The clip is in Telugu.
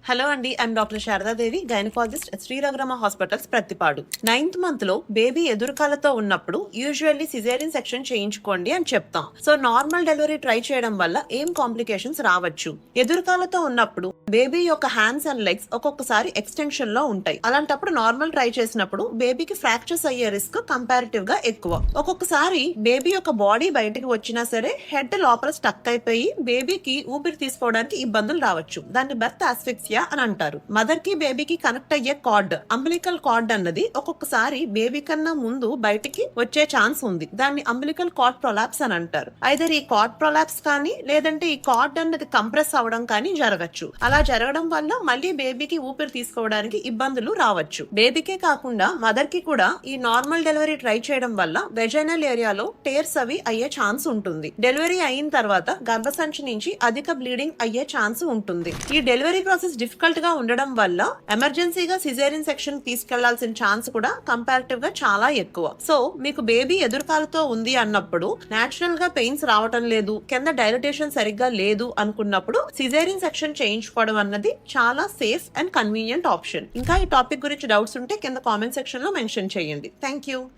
హలో అండి, I'm doctor Sharadadevi, gynaecologist at Shri Raghurama hospitals Prathipadu. 9th month లో బేబీ ఎదురుకాలతో ఉన్నప్పుడు యూజువల్లీ సిజేరియన్ సెక్షన్ చేయించుకోండి అని చెప్తాం. సో నార్మల్ డెలివరీ ట్రై చేయడం వల్ల ఏం కాంప్లికేషన్స్ రావచ్చు. ఎదురుకాలతో ఉన్నప్పుడు బేబీ యొక్క హ్యాండ్స్ అండ్ లెగ్స్ ఒక్కొక్కసారి ఎక్స్టెన్షన్ లో ఉంటాయి. అలాంటప్పుడు నార్మల్ ట్రై చేసినప్పుడు బేబీకి ఫ్రాక్చర్స్ అయ్యే రిస్క్ కంపారిటివ్ గా ఎక్కువ. ఒక్కొక్కసారి బేబీ యొక్క బాడీ బయటకు వచ్చినా సరే హెడ్ లోపల స్టక్ అయిపోయి బేబీకి ఊపిరి తీసుకోవడానికి ఇబ్బందులు రావచ్చు. దాన్ని బర్త్ ఆస్ఫిక్సియా అని అంటారు. మదర్ కి బేబీకి కనెక్ట్ అయ్యే కార్డ్, అంబిలికల్ కార్డ్ అన్నది ఒక్కొక్కసారి బేబీ కన్నా ముందు బయటికి వచ్చే ఛాన్స్ ఉంది. దాన్ని అంబిలికల్ కార్డ్ ప్రొలాప్స్ అని అంటారు. ఐదర్ ఈ కార్డ్ ప్రొలాప్స్ కానీ లేదంటే ఈ కార్డ్ అన్నది కంప్రెస్ అవ్వడం కానీ జరగచ్చు. అలా జరగడం వల్ల మళ్ళీ బేబీకి ఊపిరి తీసుకోవడానికి ఇబ్బందులు రావచ్చు. బేబీకే కాకుండా మదర్ కి కూడా ఈ నార్మల్ డెలివరీ ట్రై చేయడం వల్ల వెజైనల్ ఏరియాలో టేర్స్ అవి అయ్యే ఛాన్స్ ఉంటుంది. డెలివరీ అయిన తర్వాత గర్భసంచి నుంచి అధిక బ్లీడింగ్ అయ్యే ఛాన్స్ ఉంటుంది. ఈ డెలివరీ ప్రాసెస్ డిఫికల్ట్ గా ఉండడం వల్ల ఎమర్జెన్సీగా సిజేరియన్ సెక్షన్ తీసుకెళ్లాల్సిన ఛాన్స్ కూడా కంపారిటివ్ గా చాలా ఎక్కువ. సో మీకు బేబీ ఎదురుకాలతో ఉంది అన్నప్పుడు నేచురల్ గా పెయిన్స్ రావటం లేదు, కింద డైలటేషన్ సరిగ్గా లేదు అనుకున్నప్పుడు సిజేరియన్ సెక్షన్ చేయించుకోవడం అన్నది చాలా సేఫ్ అండ్ కన్వీనియంట్ ఆప్షన్. ఇంకా ఈ టాపిక్ గురించి డౌట్స్ ఉంటే కింద కామెంట్ సెక్షన్ లో మెన్షన్ చేయండి. Thank you.